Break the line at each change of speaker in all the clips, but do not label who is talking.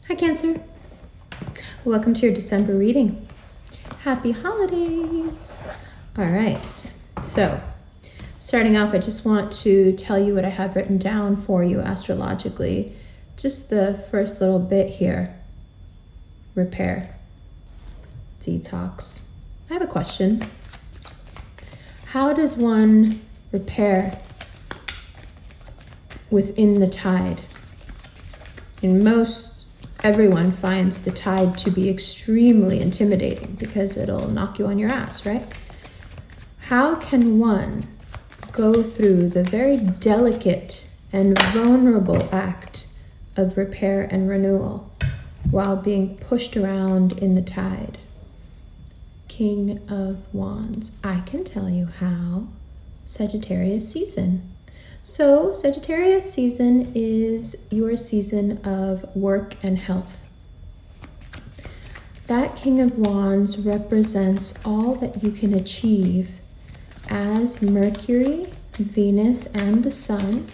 Hi Cancer, welcome to your December reading. Happy holidays. All right, so starting off, I just want to tell you what I have written down for you astrologically. Just the first little bit here. Repair, detox. I have a question. How does one repair within the tide? Everyone finds the tide to be extremely intimidating because it'll knock you on your ass, right? How can one go through the very delicate and vulnerable act of repair and renewal while being pushed around in the tide? King of Wands. I can tell you how. Sagittarius season. So Sagittarius season is your season of work and health. That King of Wands represents all that you can achieve as Mercury, Venus, and the Sun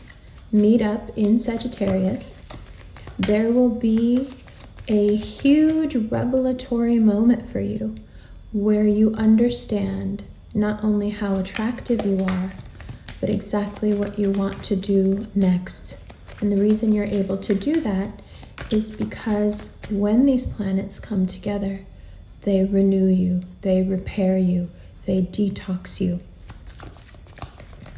meet up in Sagittarius. There will be a huge revelatory moment for you where you understand not only how attractive you are, but exactly what you want to do next. And the reason you're able to do that is because when these planets come together, they renew you, they repair you, they detox you.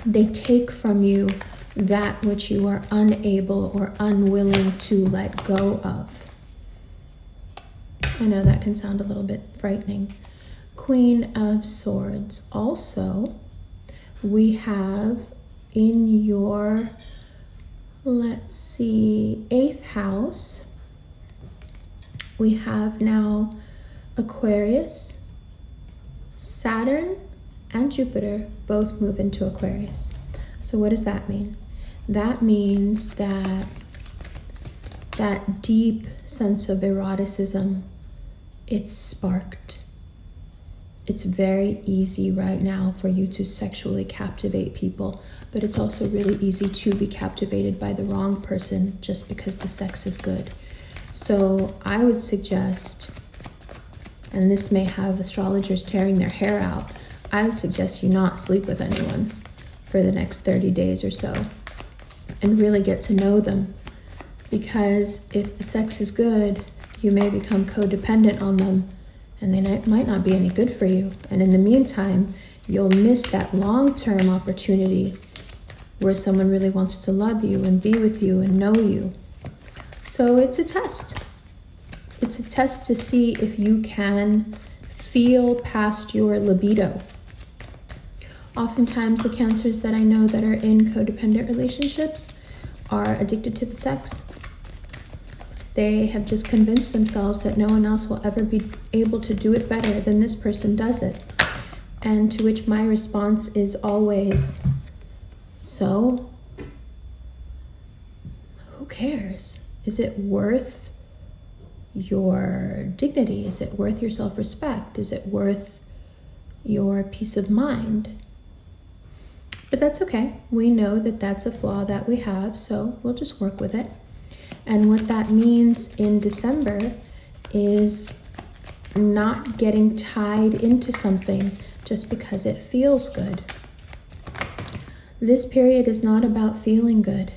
They take from you that which you are unable or unwilling to let go of. I know that can sound a little bit frightening. Queen of Swords. Also, we have in your, let's see, 8th house, we have now Aquarius, Saturn, and Jupiter both move into Aquarius. So what does that mean? That means that that deep sense of eroticism, it's sparked. It's very easy right now for you to sexually captivate people, but it's also really easy to be captivated by the wrong person just because the sex is good. So I would suggest, and this may have astrologers tearing their hair out, I would suggest you not sleep with anyone for the next 30 days or so and really get to know them, because if the sex is good, you may become codependent on them and they might not be any good for you. And in the meantime, you'll miss that long-term opportunity where someone really wants to love you and be with you and know you. So it's a test. It's a test to see if you can feel past your libido. Oftentimes, the Cancers that I know that are in codependent relationships are addicted to the sex. They have just convinced themselves that no one else will ever be able to do it better than this person does it. And to which my response is always, so who cares? Is it worth your dignity? Is it worth your self-respect? Is it worth your peace of mind? But that's okay. We know that that's a flaw that we have, so we'll just work with it. And what that means in December is not getting tied into something just because it feels good. This period is not about feeling good.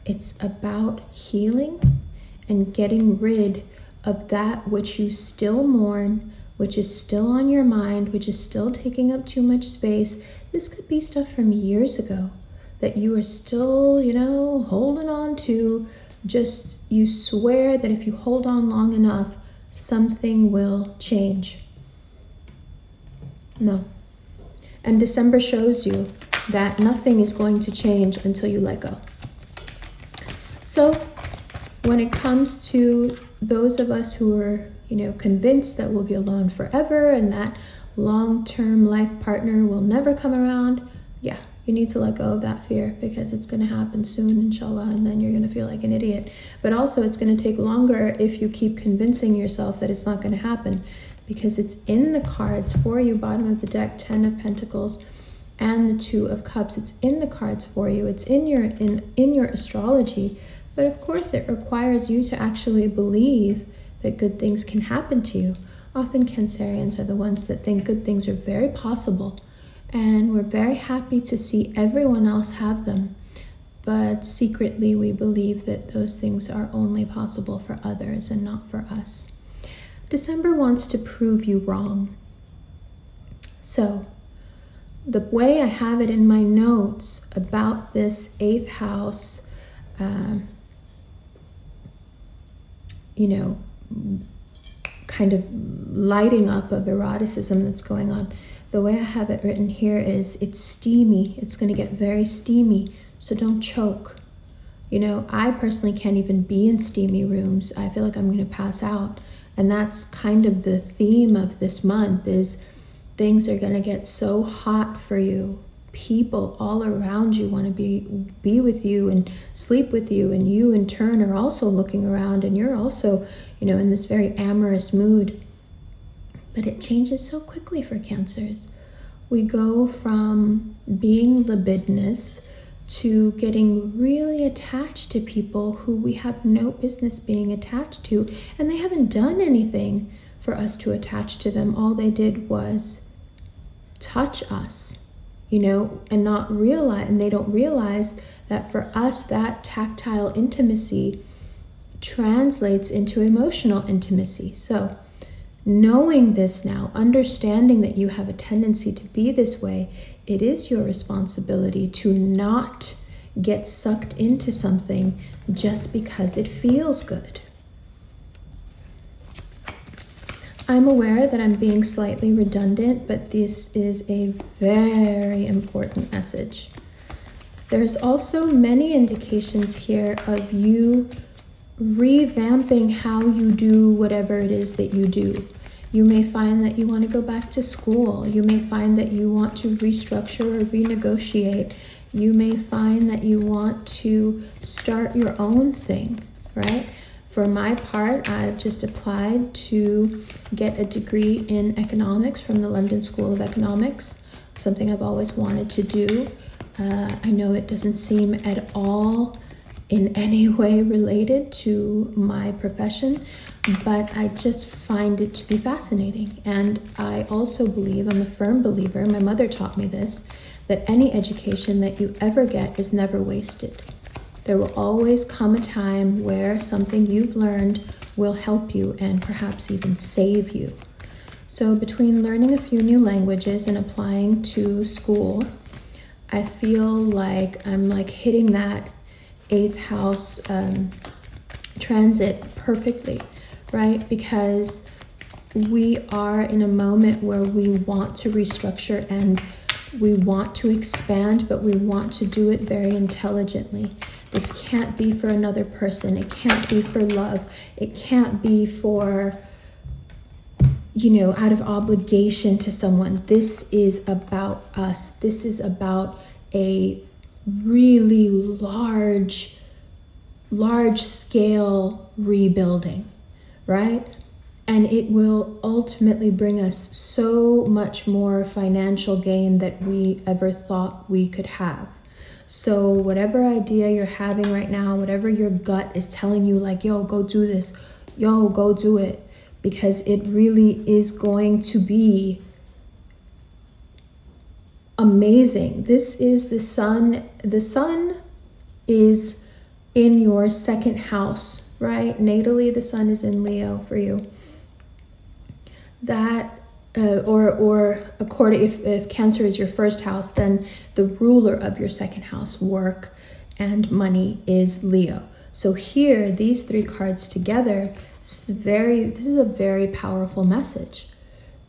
It's about healing and getting rid of that which you still mourn, which is still on your mind, which is still taking up too much space. This could be stuff from years ago that you are still, holding on to. Just, you swear that if you hold on long enough, something will change. No. And December shows you that nothing is going to change until you let go. So when it comes to those of us who are, convinced that we'll be alone forever and that long-term life partner will never come around, yeah, you need to let go of that fear, because it's going to happen soon, inshallah, and then you're going to feel like an idiot. But also, it's going to take longer if you keep convincing yourself that it's not going to happen, because it's in the cards for you. Bottom of the deck, 10 of Pentacles and the 2 of Cups. It's in the cards for you. It's in your astrology, But of course, it requires you to actually believe that good things can happen to you. Often Cancerians are the ones that think good things are very possible, and we're very happy to see everyone else have them. But secretly, we believe that those things are only possible for others and not for us. December wants to prove you wrong. So, the way I have it in my notes about this 8th house, kind of lighting up of eroticism that's going on, the way I have it written here is it's steamy. It's going to get very steamy, so don't choke. I personally can't even be in steamy rooms. I feel like I'm going to pass out. And that's kind of the theme of this month, is things are going to get so hot for you. People all around you want to be with you and sleep with you, and you in turn are also looking around, and you're also, in this very amorous mood. But it changes so quickly for Cancers. We go from being libidinous to getting really attached to people who we have no business being attached to, and they haven't done anything for us to attach to them. All they did was touch us, and not realize, and they don't realize that for us, that tactile intimacy translates into emotional intimacy. So knowing this now, understanding that you have a tendency to be this way, it is your responsibility to not get sucked into something just because it feels good. I'm aware that I'm being slightly redundant, but this is a very important message. There's also many indications here of you revamping how you do whatever it is that you do. You may find that you want to go back to school. You may find that you want to restructure or renegotiate. You may find that you want to start your own thing, right? For my part, I've just applied to get a degree in economics from the London School of Economics, something I've always wanted to do. I know it doesn't seem at all in any way related to my profession, but I just find it to be fascinating. And I also believe, I'm a firm believer, my mother taught me this, that any education that you ever get is never wasted. There will always come a time where something you've learned will help you and perhaps even save you. So between learning a few new languages and applying to school, I feel like I'm like hitting that 8th house transit perfectly, right? Because we are in a moment where we want to restructure and we want to expand, but we want to do it very intelligently. This can't be for another person. It can't be for love. It can't be for, out of obligation to someone. This is about us. This is about a really large scale rebuilding, right? And it will ultimately bring us so much more financial gain than we ever thought we could have. So whatever idea you're having right now, whatever your gut is telling you, like, yo, go do this, yo, go do it, because it really is going to be amazing. This is the sun. The sun is in your 2nd house, right? Natally, the sun is in Leo for you. That or according, if Cancer is your 1st house, then the ruler of your 2nd house, work and money, is Leo. So here, these 3 cards together, this is a very powerful message.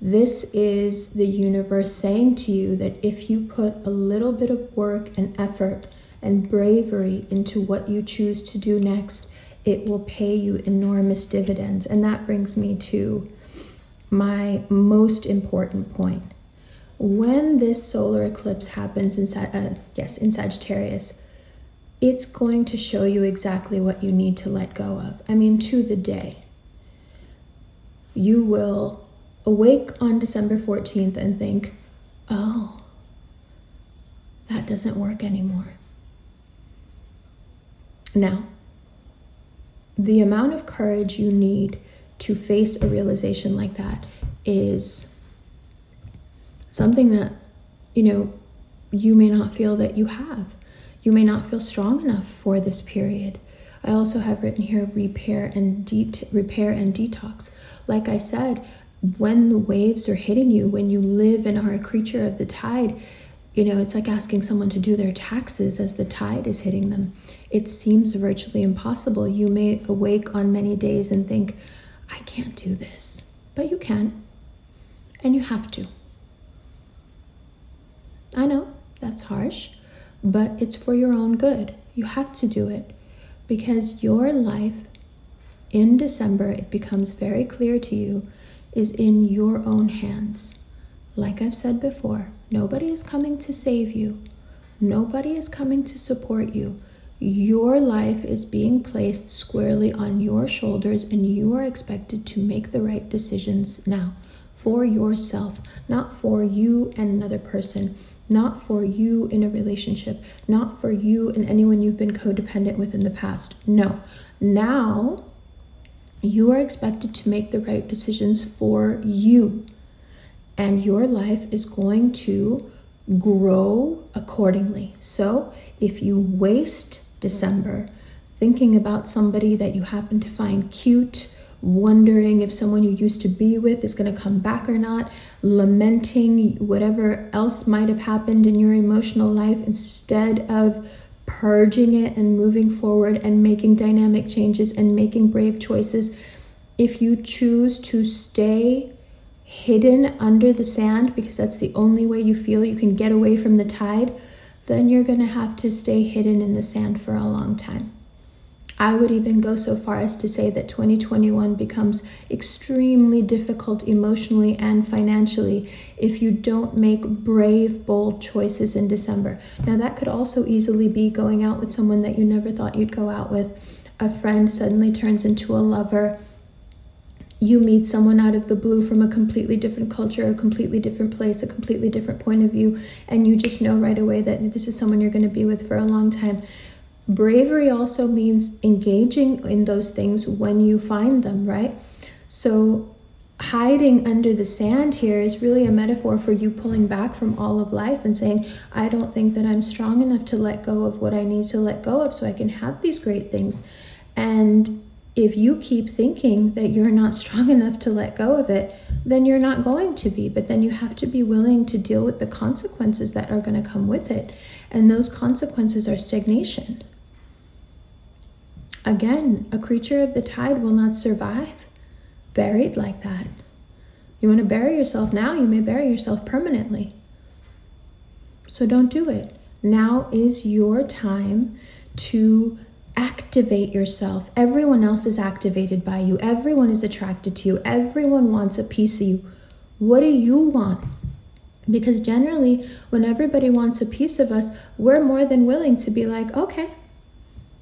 This is the universe saying to you that if you put a little bit of work and effort and bravery into what you choose to do next, it will pay you enormous dividends. And that brings me to my most important point. When this solar eclipse happens in Sagittarius, it's going to show you exactly what you need to let go of. I mean, to the day. You will awake on December 14th and think, oh, that doesn't work anymore. Now, the amount of courage you need to face a realization like that is something that, you may not feel that you have. You may not feel strong enough for this period. I also have written here repair and detox. Like I said, when the waves are hitting you, when you live and are a creature of the tide, it's like asking someone to do their taxes as the tide is hitting them. It seems virtually impossible. You may awake on many days and think, I can't do this. But you can. And you have to. I know, that's harsh, but it's for your own good. You have to do it because your life in December, it becomes very clear to you, is in your own hands. Like I've said before, nobody is coming to save you. Nobody is coming to support you. Your life is being placed squarely on your shoulders, and you are expected to make the right decisions now for yourself, not for you and another person, not for you in a relationship, not for you and anyone you've been codependent with in the past. No. Now, you are expected to make the right decisions for you. And your life is going to grow accordingly. So if you waste December thinking about somebody that you happen to find cute, wondering if someone you used to be with is going to come back or not, lamenting whatever else might have happened in your emotional life, instead of purging it and moving forward and making dynamic changes and making brave choices, if you choose to stay hidden under the sand because that's the only way you feel you can get away from the tide, then you're going to have to stay hidden in the sand for a long time. I would even go so far as to say that 2021 becomes extremely difficult emotionally and financially if you don't make brave, bold choices in December. Now, that could also easily be going out with someone that you never thought you'd go out with. A friend suddenly turns into a lover. You meet someone out of the blue from a completely different culture, a completely different place, a completely different point of view, and you just know right away that this is someone you're going to be with for a long time. Bravery also means engaging in those things when you find them, right? So hiding under the sand here is really a metaphor for you pulling back from all of life and saying, I don't think that I'm strong enough to let go of what I need to let go of so I can have these great things. And if you keep thinking that you're not strong enough to let go of it, then you're not going to be. But then you have to be willing to deal with the consequences that are going to come with it. And those consequences are stagnation. Again, a creature of the tide will not survive buried like that. You want to bury yourself now, you may bury yourself permanently. So don't do it. Now is your time to activate yourself. Everyone else is activated by you. Everyone is attracted to you. Everyone wants a piece of you. What do you want? Because generally, when everybody wants a piece of us, we're more than willing to be like, okay,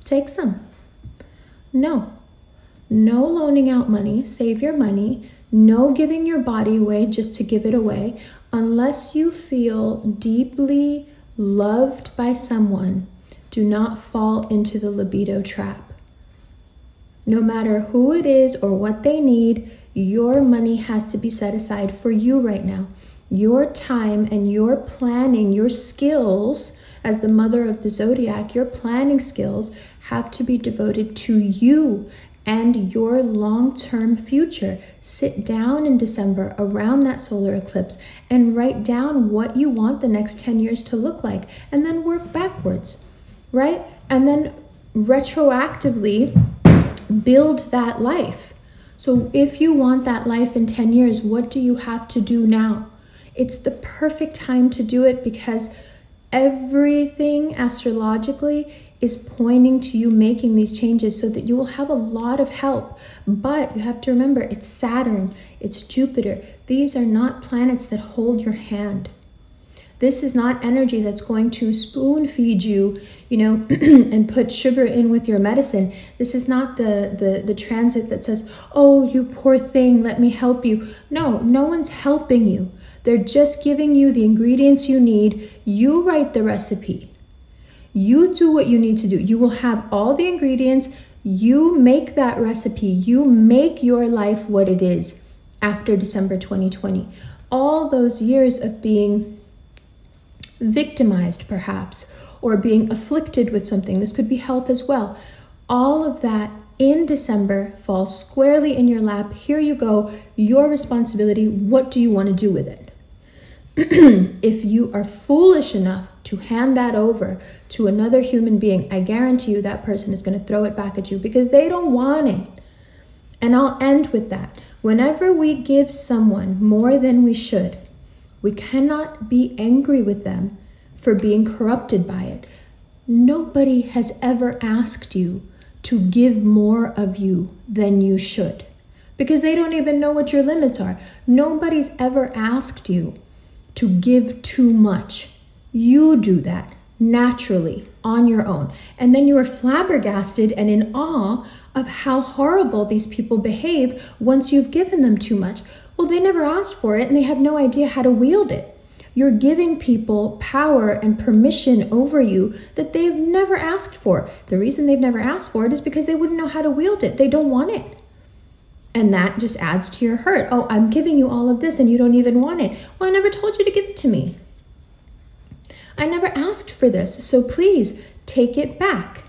take some. No loaning out money, save your money. No giving your body away just to give it away. Unless you feel deeply loved by someone, do not fall into the libido trap. No matter who it is or what they need, your money has to be set aside for you right now. Your time and your planning, your skills, as the mother of the zodiac, your planning skills have to be devoted to you and your long-term future. Sit down in December around that solar eclipse and write down what you want the next 10 years to look like, and then work backwards, right? And then retroactively build that life. So if you want that life in 10 years, what do you have to do now? It's the perfect time to do it because everything astrologically is pointing to you making these changes so that you will have a lot of help. But you have to remember, it's Saturn, it's Jupiter. These are not planets that hold your hand. This is not energy that's going to spoon feed you, and put sugar in with your medicine. This is not the transit that says, oh, you poor thing, let me help you. No one's helping you. They're just giving you the ingredients you need. You write the recipe. You do what you need to do. You will have all the ingredients. You make that recipe. You make your life what it is after December 2020. All those years of being victimized, perhaps, or being afflicted with something. This could be health as well. All of that in December falls squarely in your lap. Here you go, your responsibility. What do you want to do with it? If you are foolish enough to hand that over to another human being, I guarantee you that person is going to throw it back at you because they don't want it. And I'll end with that. Whenever we give someone more than we should, we cannot be angry with them for being corrupted by it. Nobody has ever asked you to give more of you than you should because they don't even know what your limits are. Nobody's ever asked you to give too much. You do that naturally on your own. And then you are flabbergasted and in awe of how horrible these people behave once you've given them too much. Well, they never asked for it and they have no idea how to wield it. You're giving people power and permission over you that they've never asked for. The reason they've never asked for it is because they wouldn't know how to wield it. They don't want it. And that just adds to your hurt. Oh, I'm giving you all of this and you don't even want it. Well, I never told you to give it to me. I never asked for this. So please take it back.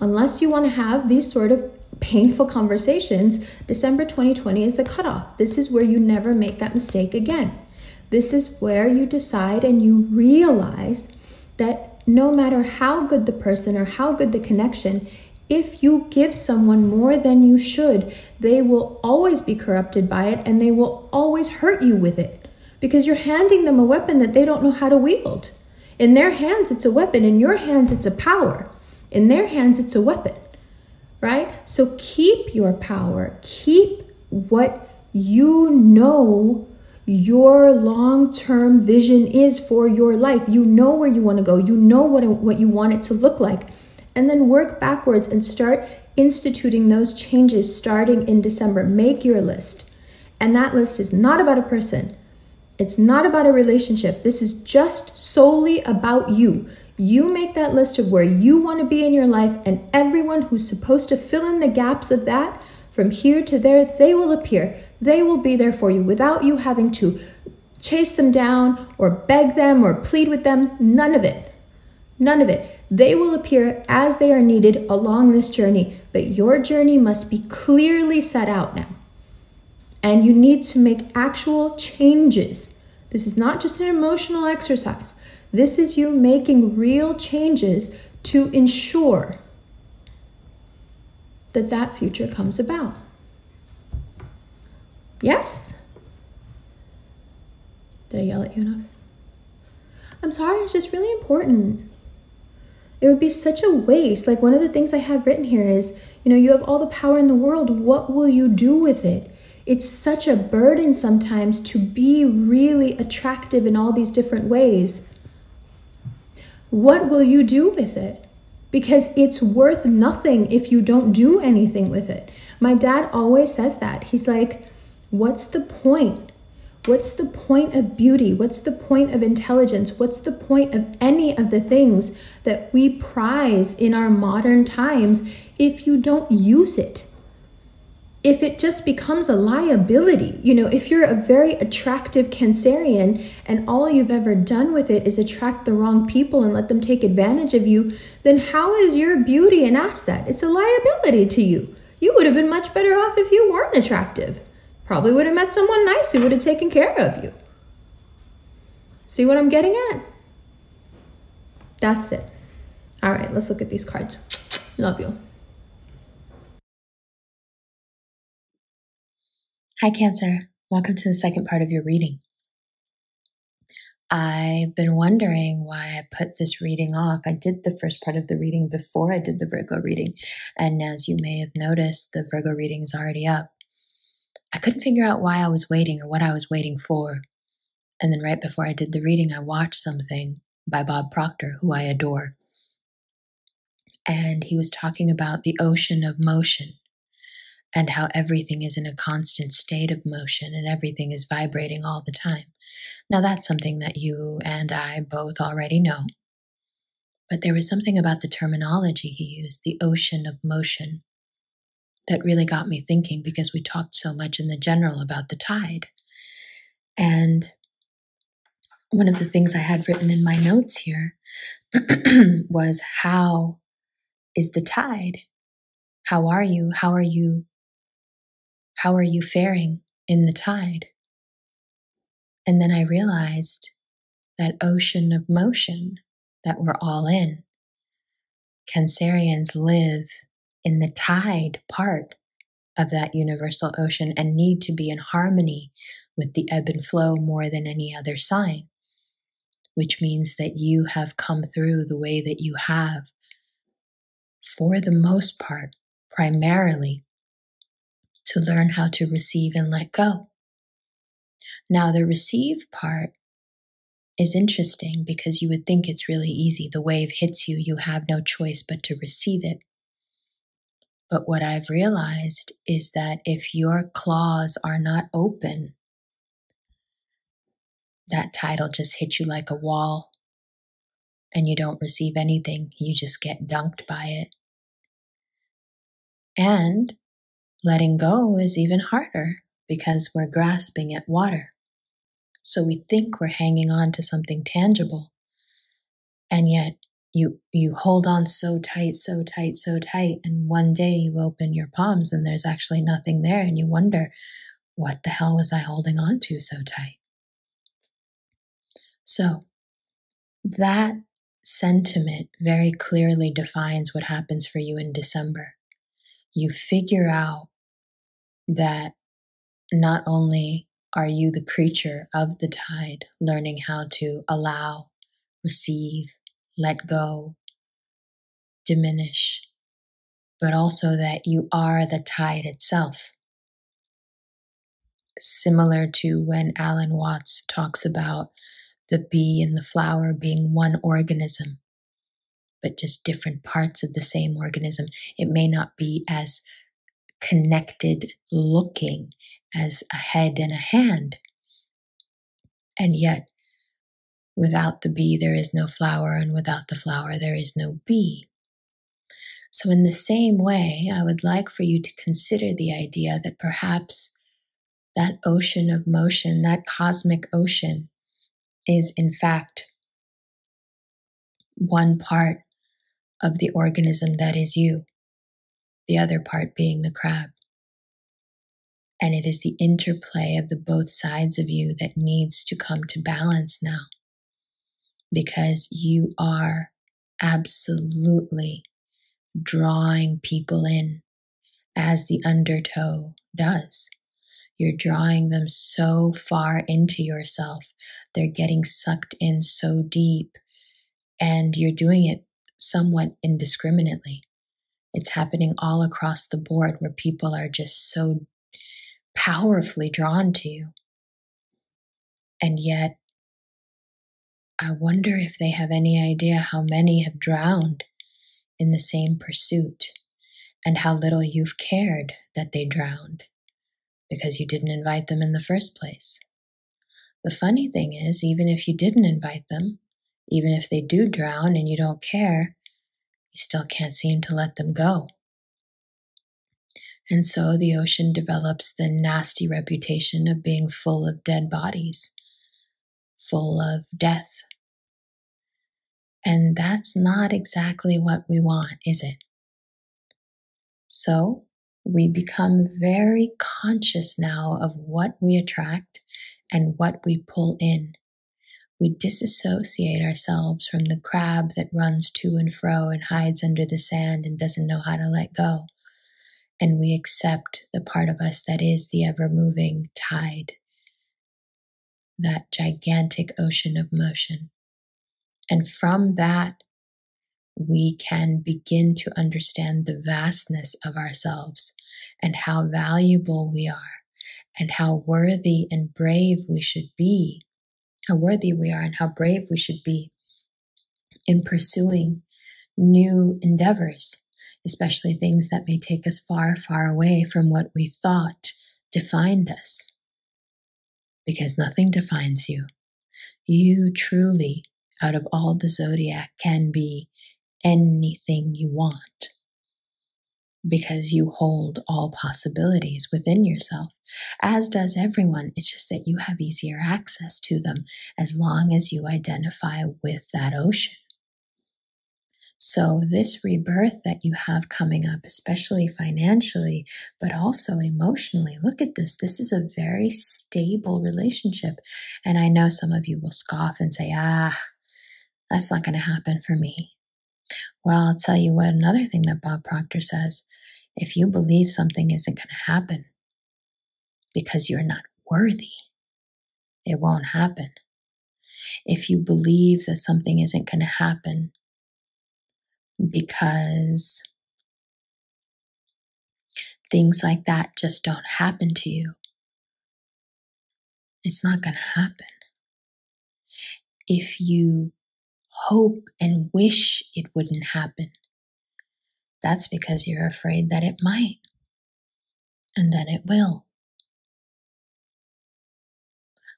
Unless you want to have these sort of painful conversations, December 2020 is the cutoff. This is where you never make that mistake again. This is where you decide and you realize that no matter how good the person or how good the connection, if you give someone more than you should, they will always be corrupted by it and they will always hurt you with it because you're handing them a weapon that they don't know how to wield. In their hands, it's a weapon. In your hands, it's a power. In their hands, it's a weapon, right? So keep your power. Keep what you know your long-term vision is for your life. You know where you want to go. You know what you want it to look like. And then work backwards and start instituting those changes starting in December. Make your list. And that list is not about a person. It's not about a relationship. This is just solely about you. You make that list of where you want to be in your life, and everyone who's supposed to fill in the gaps of that from here to there, they will appear. They will be there for you without you having to chase them down or beg them or plead with them. None of it. None of it. They will appear as they are needed along this journey, but your journey must be clearly set out now. And you need to make actual changes. This is not just an emotional exercise. This is you making real changes to ensure that that future comes about. Yes? Did I yell at you enough? I'm sorry, it's just really important. It would be such a waste. Like one of the things I have written here is, you have all the power in the world. What will you do with it? It's such a burden sometimes to be really attractive in all these different ways. What will you do with it? Because it's worth nothing if you don't do anything with it. My dad always says that. He's like, what's the point? What's the point of beauty? What's the point of intelligence? What's the point of any of the things that we prize in our modern times if you don't use it? If it just becomes a liability, if you're a very attractive Cancerian and all you've ever done with it is attract the wrong people and let them take advantage of you, then how is your beauty an asset? It's a liability to you. You would have been much better off if you weren't attractive. Probably would have met someone nice who would have taken care of you. See what I'm getting at? That's it. All right, let's look at these cards. Love you. Hi, Cancer. Welcome to the second part of your reading. I've been wondering why I put this reading off. I did the first part of the reading before I did the Virgo reading. And as you may have noticed, the Virgo reading is already up. I couldn't figure out why I was waiting or what I was waiting for. And then right before I did the reading, I watched something by Bob Proctor, who I adore. And he was talking about the ocean of motion and how everything is in a constant state of motion and everything is vibrating all the time. Now that's something that you and I both already know. But there was something about the terminology he used, the ocean of motion. that really got me thinking, because we talked so much in the general about the tide. And one of the things I had written in my notes here was, how is the tide? How are you? How are you faring in the tide? And then I realized that ocean of motion that we're all in. Cancerians live in the tide part of that universal ocean and need to be in harmony with the ebb and flow more than any other sign, which means that you have come through the way that you have, for the most part, primarily to learn how to receive and let go. Now, the receive part is interesting, because you would think it's really easy. The wave hits you, you have no choice but to receive it. But what I've realized is that if your claws are not open, that tide will just hit you like a wall, and you don't receive anything. You just get dunked by it. And letting go is even harder, because we're grasping at water. So we think we're hanging on to something tangible, and yet you hold on so tight, so tight, so tight, and one day you open your palms and there's actually nothing there, and you wonder, what the hell was I holding on to so tight? So that sentiment very clearly defines what happens for you in December. You figure out that not only are you the creature of the tide, learning how to allow, receive, let go, diminish, but also that you are the tide itself. Similar to when Alan Watts talks about the bee and the flower being one organism, but just different parts of the same organism. It may not be as connected looking as a head and a hand. And yet, without the bee, there is no flower, and without the flower, there is no bee. So in the same way, I would like for you to consider the idea that perhaps that ocean of motion, that cosmic ocean, is in fact one part of the organism that is you, the other part being the crab. And it is the interplay of the both sides of you that needs to come to balance now, because you are absolutely drawing people in as the undertow does. You're drawing them so far into yourself. They're getting sucked in so deep, and you're doing it somewhat indiscriminately. It's happening all across the board, where people are just so powerfully drawn to you. And yet, I wonder if they have any idea how many have drowned in the same pursuit, and how little you've cared that they drowned, because you didn't invite them in the first place. The funny thing is, even if you didn't invite them, even if they do drown and you don't care, you still can't seem to let them go. And so the ocean develops the nasty reputation of being full of dead bodies, full of death. And that's not exactly what we want, is it? So we become very conscious now of what we attract and what we pull in. We disassociate ourselves from the crab that runs to and fro and hides under the sand and doesn't know how to let go. And we accept the part of us that is the ever-moving tide, that gigantic ocean of motion. And from that, we can begin to understand the vastness of ourselves and how valuable we are, and how worthy and brave we should be, how worthy we are and how brave we should be in pursuing new endeavors, especially things that may take us far, far away from what we thought defined us. Because nothing defines you. You truly, out of all the zodiac, can be anything you want. because you hold all possibilities within yourself, as does everyone. It's just that you have easier access to them as long as you identify with that ocean. So this rebirth that you have coming up, especially financially, but also emotionally, look at this. This is a very stable relationship. And I know some of you will scoff and say, that's not going to happen for me. Well, I'll tell you what, another thing that Bob Proctor says, if you believe something isn't going to happen because you're not worthy, it won't happen. If you believe that something isn't going to happen because things like that just don't happen to you, it's not going to happen. If you hope and wish it wouldn't happen, that's because you're afraid that it might, and then it will.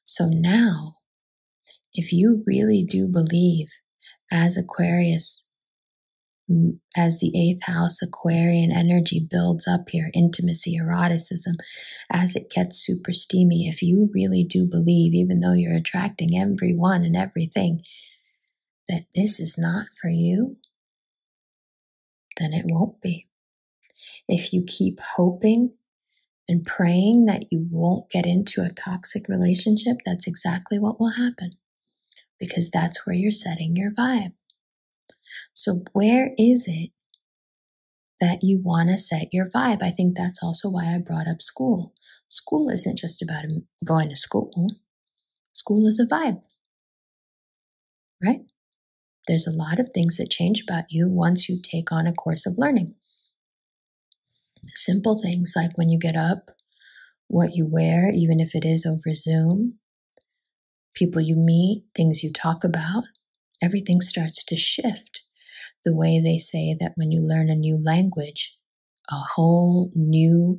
So now, if you really do believe, as Aquarius, as the 8th house Aquarian energy builds up here, intimacy, eroticism, as it gets super steamy, if you really do believe, even though you're attracting everyone and everything, that this is not for you, then it won't be. If you keep hoping and praying that you won't get into a toxic relationship, that's exactly what will happen, because that's where you're setting your vibe. So where is it that you want to set your vibe? I think that's also why I brought up school. School isn't just about going to school. School is a vibe, right? There's a lot of things that change about you once you take on a course of learning. Simple things like when you get up, what you wear, even if it is over Zoom, people you meet, things you talk about, everything starts to shift. The way they say that when you learn a new language, a whole new,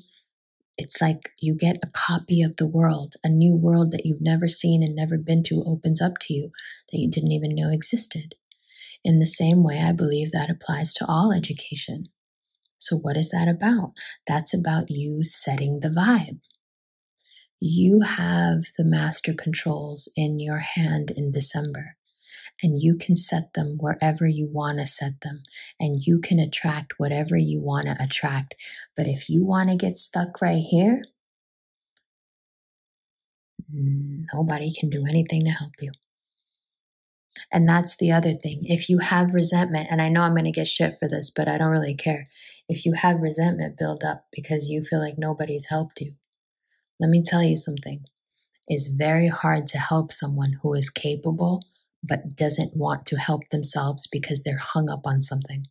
it's like you get a copy of the world, a new world that you've never seen and never been to opens up to you that you didn't even know existed. In the same way, I believe that applies to all education. So what is that about? That's about you setting the vibe. You have the master controls in your hand in December, and you can set them wherever you want to set them, and you can attract whatever you want to attract. But if you want to get stuck right here, nobody can do anything to help you. And that's the other thing. If you have resentment, and I know I'm going to get shit for this, but I don't really care. If you have resentment build up because you feel like nobody's helped you, let me tell you something. It's very hard to help someone who is capable but doesn't want to help themselves because they're hung up on something.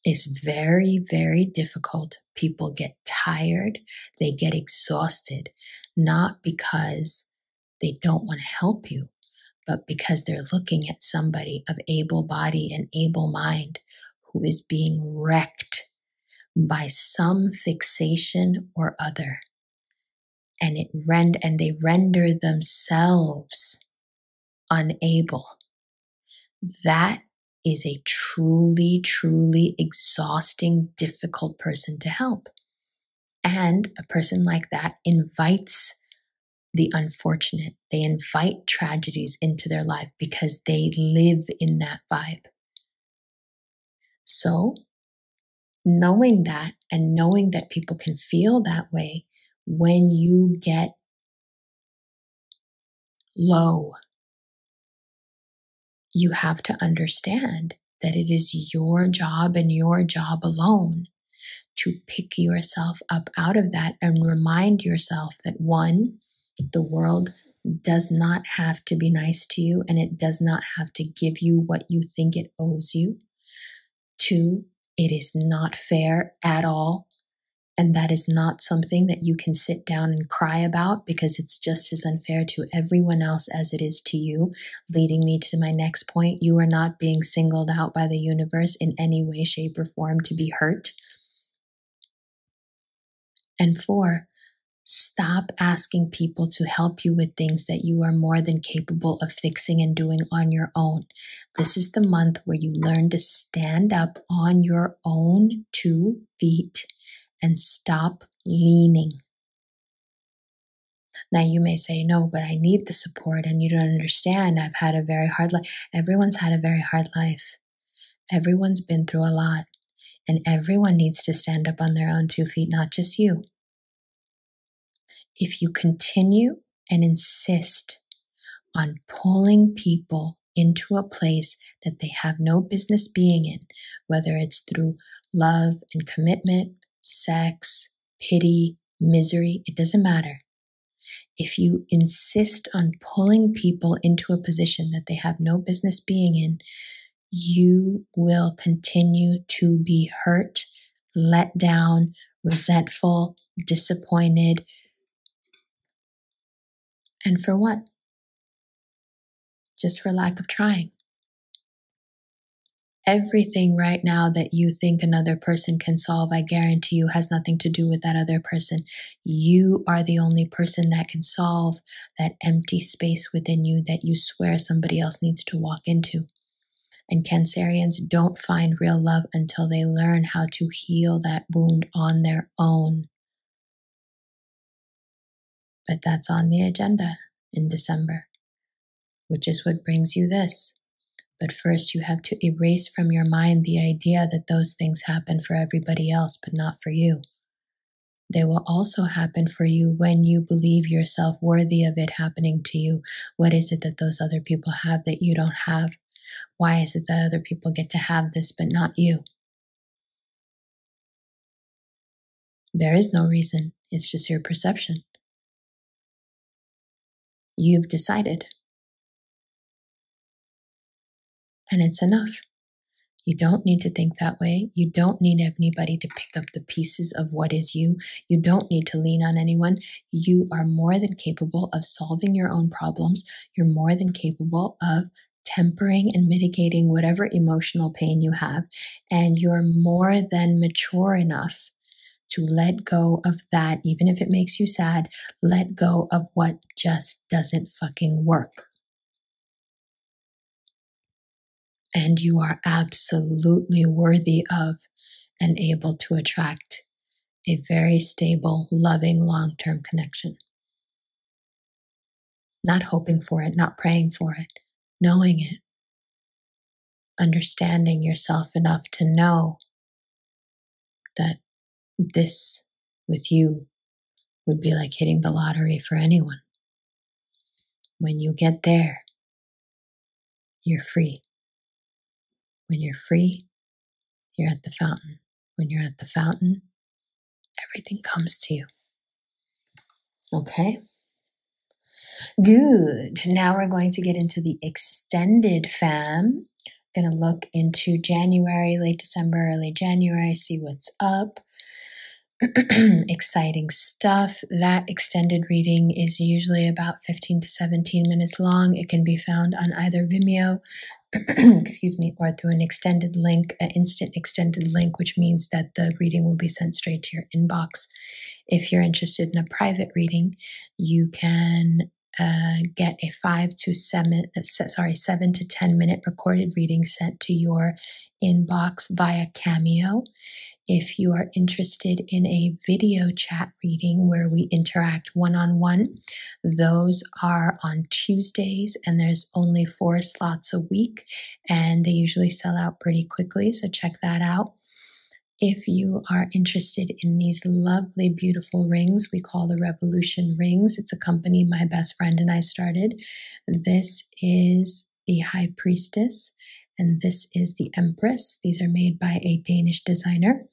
It's very, very difficult. People get tired. They get exhausted, not because they don't want to help you, but because they're looking at somebody of able body and able mind who is being wrecked by some fixation or other. And they render themselves unable. That is a truly, truly exhausting, difficult person to help. And a person like that invites the unfortunate. They invite tragedies into their life because they live in that vibe. So, knowing that and knowing that people can feel that way when you get low, you have to understand that it is your job and your job alone to pick yourself up out of that and remind yourself that, one, the world does not have to be nice to you and it does not have to give you what you think it owes you. Two, it is not fair at all. And that is not something that you can sit down and cry about because it's just as unfair to everyone else as it is to you. Leading me to my next point, you are not being singled out by the universe in any way, shape, or form to be hurt. And four, Stop asking people to help you with things that you are more than capable of fixing and doing on your own. This is the month where you learn to stand up on your own 2 feet and stop leaning. Now you may say, no, but I need the support and you don't understand. I've had a very hard life. Everyone's had a very hard life. Everyone's been through a lot, and everyone needs to stand up on their own 2 feet, not just you. If you continue and insist on pulling people into a place that they have no business being in, whether it's through love and commitment, sex, pity, misery, it doesn't matter. If you insist on pulling people into a position that they have no business being in, you will continue to be hurt, let down, resentful, disappointed. And for what? Just for lack of trying. Everything right now that you think another person can solve, I guarantee you, has nothing to do with that other person. You are the only person that can solve that empty space within you that you swear somebody else needs to walk into. And Cancerians don't find real love until they learn how to heal that wound on their own. But that's on the agenda in December, which is what brings you this. But first, you have to erase from your mind the idea that those things happen for everybody else, but not for you. They will also happen for you when you believe yourself worthy of it happening to you. What is it that those other people have that you don't have? Why is it that other people get to have this, but not you? There is no reason. It's just your perception. You've decided. And it's enough. You don't need to think that way. You don't need anybody to pick up the pieces of what is you. You don't need to lean on anyone. You are more than capable of solving your own problems. You're more than capable of tempering and mitigating whatever emotional pain you have. And you're more than mature enough to let go of that, even if it makes you sad. Let go of what just doesn't fucking work. And you are absolutely worthy of and able to attract a very stable, loving, long-term connection. Not hoping for it, not praying for it, knowing it. Understanding yourself enough to know that this with you would be like hitting the lottery for anyone. When you get there, you're free. When you're free, you're at the fountain. When you're at the fountain, everything comes to you. Okay? Good. Now we're going to get into the extended fam. Going to look into January, late December, early January, see what's up. Exciting stuff. That extended reading is usually about 15 to 17 minutes long. It can be found on either Vimeo, excuse me, or through an extended link, an instant extended link, which means that the reading will be sent straight to your inbox. If you're interested in a private reading, you can get a 7 to 10 minute recorded reading sent to your inbox via Cameo. If you are interested in a video chat reading where we interact one-on-one, those are on Tuesdays, and there's only 4 slots a week, and they usually sell out pretty quickly, so check that out. If you are interested in these lovely, beautiful rings, we call the Revolution rings. It's a company my best friend and I started. This is the High Priestess, and this is the Empress. These are made by a Danish designer.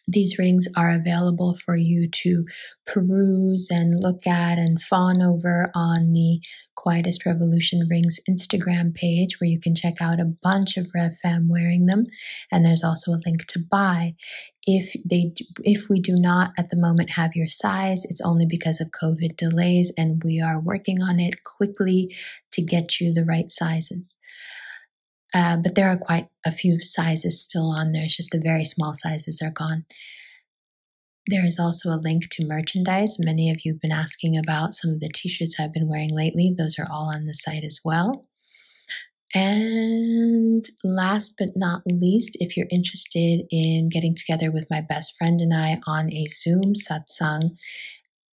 These rings are available for you to peruse and look at and fawn over on the Quietest Revolution Rings Instagram page, where you can check out a bunch of Rev Fam wearing them. And there's also a link to buy. If we do not at the moment have your size, it's only because of COVID delays, and we are working on it quickly to get you the right sizes. But there are quite a few sizes still on there. It's just the very small sizes are gone. There is also a link to merchandise. Many of you have been asking about some of the t-shirts I've been wearing lately. Those are all on the site as well. And last but not least, if you're interested in getting together with my best friend and I on a Zoom satsang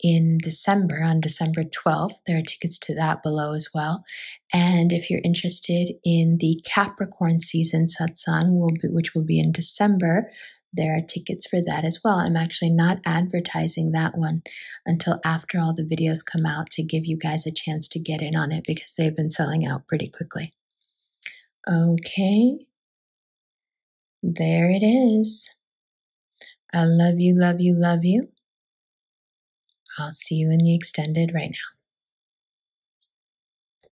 in December, on December 12th, there are tickets to that below as well. And if you're interested in the Capricorn season satsang, which will be in December, there are tickets for that as well. I'm actually not advertising that one until after all the videos come out to give you guys a chance to get in on it because they've been selling out pretty quickly. Okay, there it is. I love you, love you, love you. I'll see you in the extended right now.